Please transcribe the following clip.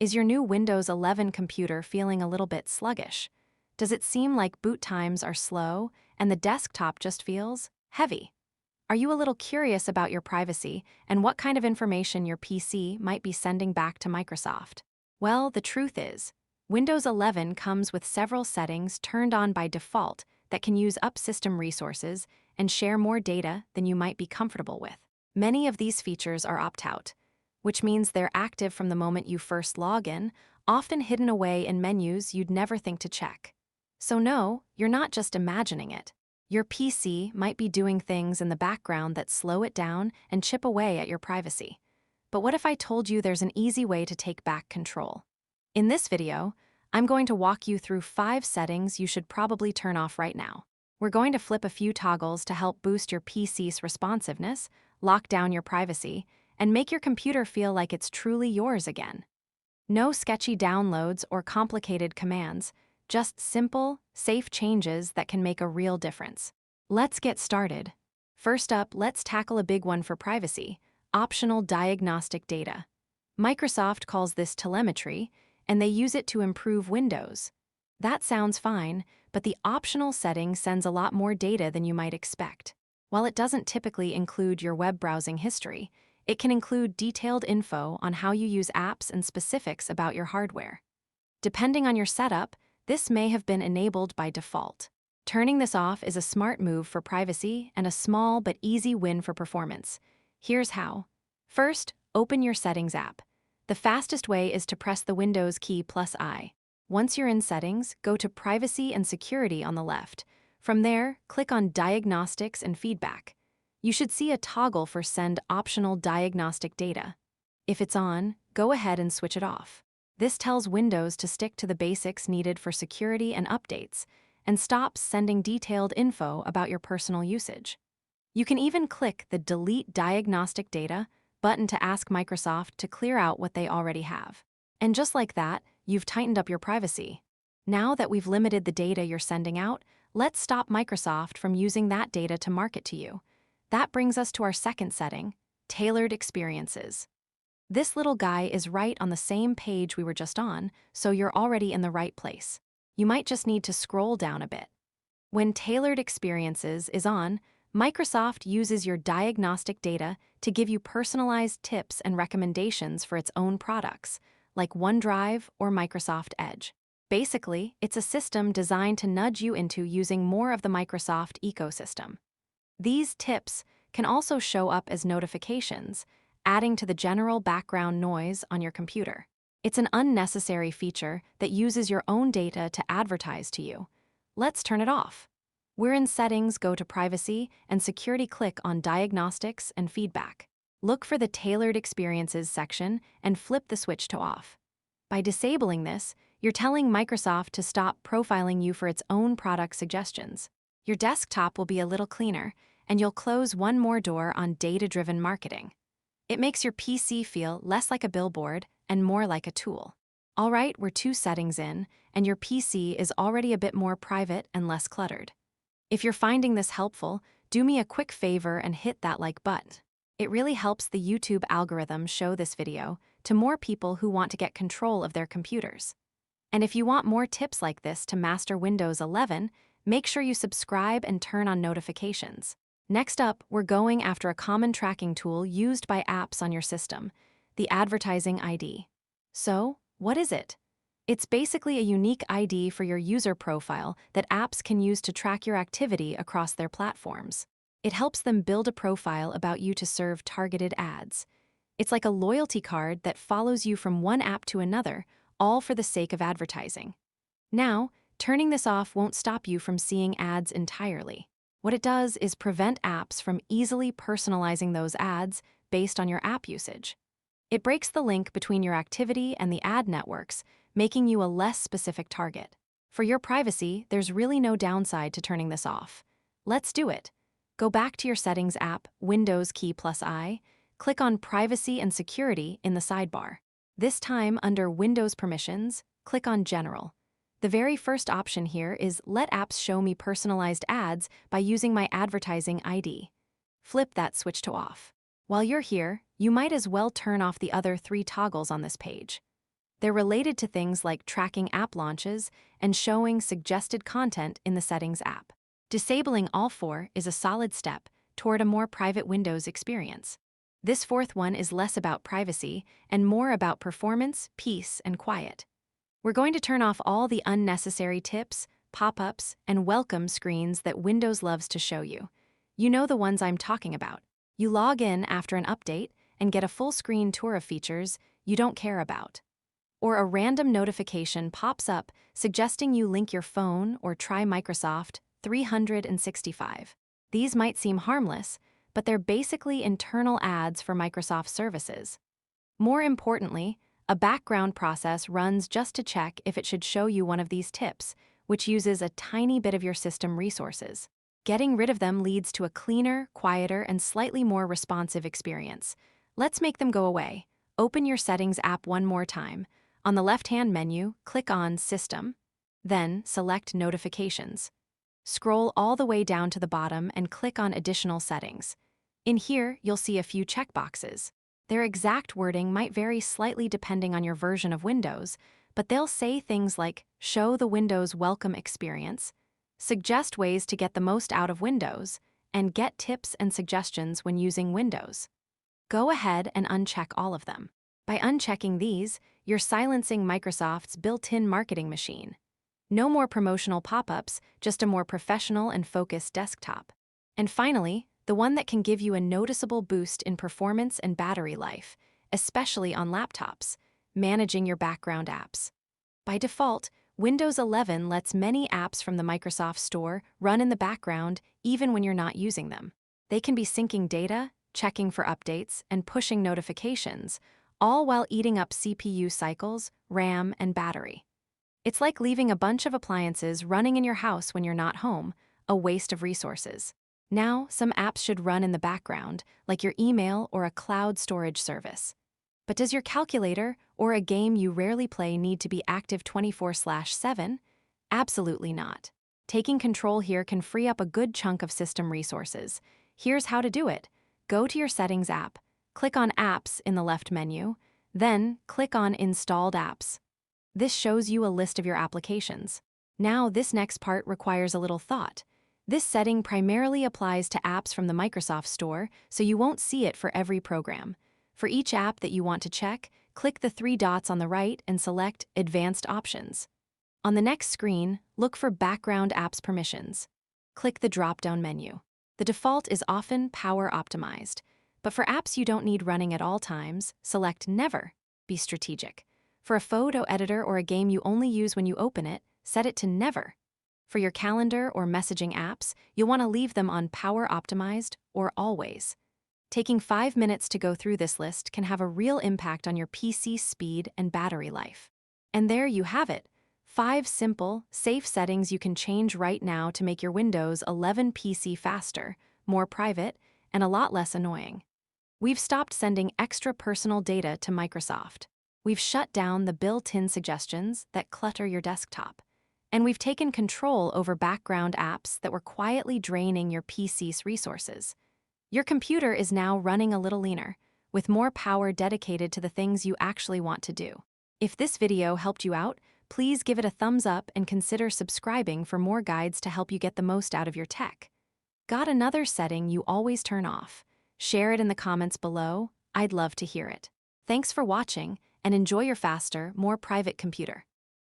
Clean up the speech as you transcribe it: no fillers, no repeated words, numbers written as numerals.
Is your new Windows 11 computer feeling a little bit sluggish? Does it seem like boot times are slow and the desktop just feels heavy? Are you a little curious about your privacy and what kind of information your PC might be sending back to Microsoft? Well, the truth is, Windows 11 comes with several settings turned on by default that can use up system resources and share more data than you might be comfortable with. Many of these features are opt-out, which means they're active from the moment you first log in, often hidden away in menus you'd never think to check. So no, you're not just imagining it. Your PC might be doing things in the background that slow it down and chip away at your privacy. But what if I told you there's an easy way to take back control? In this video, I'm going to walk you through 5 settings you should probably turn off right now. We're going to flip a few toggles to help boost your PC's responsiveness, lock down your privacy, and make your computer feel like it's truly yours again. No sketchy downloads or complicated commands, just simple, safe changes that can make a real difference. Let's get started. First up, let's tackle a big one for privacy: optional diagnostic data. Microsoft calls this telemetry, and they use it to improve Windows. That sounds fine, but the optional setting sends a lot more data than you might expect. While it doesn't typically include your web browsing history, it can include detailed info on how you use apps and specifics about your hardware. Depending on your setup, this may have been enabled by default. Turning this off is a smart move for privacy and a small but easy win for performance. Here's how. First, open your Settings app. The fastest way is to press the Windows key +I. Once you're in Settings, go to Privacy and Security on the left. From there, click on Diagnostics and Feedback. You should see a toggle for Send Optional Diagnostic Data. If it's on, go ahead and switch it off. This tells Windows to stick to the basics needed for security and updates, and stops sending detailed info about your personal usage. You can even click the Delete Diagnostic Data button to ask Microsoft to clear out what they already have. And just like that, you've tightened up your privacy. Now that we've limited the data you're sending out, let's stop Microsoft from using that data to market to you. That brings us to our second setting: tailored experiences. This little guy is right on the same page we were just on, so you're already in the right place. You might just need to scroll down a bit. When tailored experiences is on, Microsoft uses your diagnostic data to give you personalized tips and recommendations for its own products, like OneDrive or Microsoft Edge. Basically, it's a system designed to nudge you into using more of the Microsoft ecosystem. These tips can also show up as notifications, adding to the general background noise on your computer. It's an unnecessary feature that uses your own data to advertise to you. Let's turn it off. We're in Settings, go to Privacy and Security, click on Diagnostics and Feedback. Look for the Tailored Experiences section and flip the switch to off. By disabling this, you're telling Microsoft to stop profiling you for its own product suggestions. Your desktop will be a little cleaner, and you'll close one more door on data-driven marketing. It makes your PC feel less like a billboard and more like a tool. All right, we're 2 settings in, and your PC is already a bit more private and less cluttered. If you're finding this helpful, do me a quick favor and hit that like button. It really helps the YouTube algorithm show this video to more people who want to get control of their computers. And if you want more tips like this to master Windows 11, make sure you subscribe and turn on notifications. Next up, we're going after a common tracking tool used by apps on your system: the advertising ID. So, what is it? It's basically a unique ID for your user profile that apps can use to track your activity across their platforms. It helps them build a profile about you to serve targeted ads. It's like a loyalty card that follows you from one app to another, all for the sake of advertising. Now, turning this off won't stop you from seeing ads entirely. What it does is prevent apps from easily personalizing those ads based on your app usage. It breaks the link between your activity and the ad networks, making you a less specific target. For your privacy, there's really no downside to turning this off. Let's do it. Go back to your Settings app, Windows key +I, click on Privacy and Security in the sidebar. This time, under Windows Permissions, click on General. The very first option here is Let apps show me personalized ads by using my advertising ID. Flip that switch to off. While you're here, you might as well turn off the other 3 toggles on this page. They're related to things like tracking app launches and showing suggested content in the Settings app. Disabling all four is a solid step toward a more private Windows experience. This fourth one is less about privacy and more about performance, peace, and quiet. We're going to turn off all the unnecessary tips, pop-ups, and welcome screens that Windows loves to show you. You know the ones I'm talking about. You log in after an update and get a full-screen tour of features you don't care about. Or a random notification pops up suggesting you link your phone or try Microsoft 365. These might seem harmless, but they're basically internal ads for Microsoft services. More importantly, a background process runs just to check if it should show you one of these tips, which uses a tiny bit of your system resources. Getting rid of them leads to a cleaner, quieter, and slightly more responsive experience. Let's make them go away. Open your Settings app one more time. On the left-hand menu, click on System, then select Notifications. Scroll all the way down to the bottom and click on Additional Settings. In here, you'll see a few checkboxes. Their exact wording might vary slightly depending on your version of Windows, but they'll say things like show the Windows welcome experience, suggest ways to get the most out of Windows, and get tips and suggestions when using Windows. Go ahead and uncheck all of them. By unchecking these, you're silencing Microsoft's built-in marketing machine. No more promotional pop-ups, just a more professional and focused desktop. And finally, the one that can give you a noticeable boost in performance and battery life, especially on laptops, managing your background apps. By default, Windows 11 lets many apps from the Microsoft Store run in the background even when you're not using them. They can be syncing data, checking for updates, and pushing notifications, all while eating up CPU cycles, RAM, and battery. It's like leaving a bunch of appliances running in your house when you're not home, a waste of resources. Now, some apps should run in the background, like your email or a cloud storage service. But does your calculator or a game you rarely play need to be active 24/7? Absolutely not. Taking control here can free up a good chunk of system resources. Here's how to do it. Go to your Settings app, click on Apps in the left menu, then click on Installed Apps. This shows you a list of your applications. Now, this next part requires a little thought. This setting primarily applies to apps from the Microsoft Store, so you won't see it for every program. For each app that you want to check, click the three dots on the right and select Advanced Options. On the next screen, look for Background Apps Permissions. Click the drop-down menu. The default is often power optimized, but for apps you don't need running at all times, select Never. Be strategic. For a photo editor or a game you only use when you open it, set it to Never. For your calendar or messaging apps, you'll want to leave them on Power Optimized or Always. Taking 5 minutes to go through this list can have a real impact on your PC speed and battery life. And there you have it. 5 simple, safe settings you can change right now to make your Windows 11 PC faster, more private, and a lot less annoying. We've stopped sending extra personal data to Microsoft. We've shut down the built-in suggestions that clutter your desktop. And we've taken control over background apps that were quietly draining your PC's resources. Your computer is now running a little leaner, with more power dedicated to the things you actually want to do. If this video helped you out, please give it a thumbs up and consider subscribing for more guides to help you get the most out of your tech. Got another setting you always turn off? Share it in the comments below. I'd love to hear it. Thanks for watching, and enjoy your faster, more private computer.